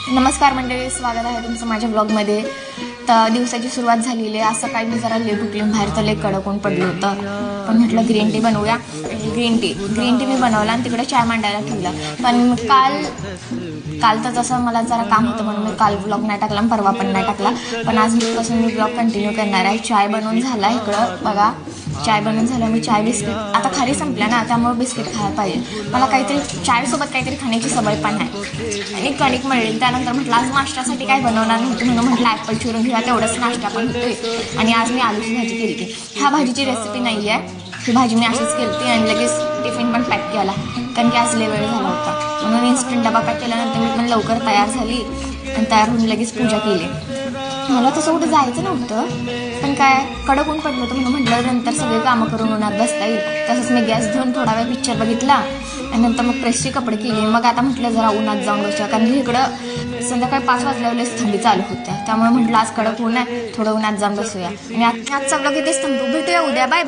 नमस्कार मंडळी, स्वागत आहे तुमचं माझ्या ब्लॉगमध्ये. तर दिवसाची सुरुवात झालेली आहे. आज सकाळी मी जरा लेट उठली, बाहेर तर लेट कडक ऊन पडलं होतं. पण म्हटलं ग्रीन टी बनवूया. ग्रीन टी मी बनवला आणि तिकडे चाय मांडायला ठेवला. पण काल तर जसं मला जरा काम होतं म्हणून मी काल ब्लॉग नाही टाकला, परवा पण नाही टाकला. पण आज मी ब्लॉग कंटिन्यू करणार आहे. चाय बनवून झाला, इकडं बघा चाय बनवून झालं. मी चाय बिस्किट आता खाली संपल्या ना, त्यामुळे बिस्किट खायला पाहिजे. मला काहीतरी चायसोबत काहीतरी खाण्याची सवय पण आहे. आणि कणिक मळली. त्यानंतर म्हटलं आज नाश्त्यासाठी काय बनवणार नव्हतं म्हणून म्हटलं ॲपल चिरून घेऊया, तेवढंच नाश्ता पण होतोय. आणि आज मी आलूची भाजी केली होती. ह्या भाजीची रेसिपी नाही आहे, ही भाजी मी अशीच केली होती आणि लगेच टिफिन पण पॅक केला, कारण की आज लय वेळ झाला होता. म्हणून इन्स्टंट डबा पॅक केल्यानंतर मी पण लवकर तयार झाली आणि तयार होऊन लगेच पूजा केली. मला तसं कुठं जायचं नव्हतं, पण काय कडक ऊन पडलं होतं म्हणून म्हटलं नंतर सगळे कामं करून उन्हात बसता येईल. तसंच मी गॅस घेऊन थोडा वेळ पिक्चर बघितला आणि नंतर मग प्रेसचे कपडे केले. मग आता म्हटलं जरा उन्हात जाऊन बसूया, कारण की इकडं संध्याकाळी 5 वाजल्यावरच थंडी चालू होत्या. त्यामुळे म्हटलं आज कडक ऊन आहे, थोडं उन्हात जाऊन बसूया. आणि आजचा ब्लॉग इथेच थांबतो. भेटूया उद्या. बाय.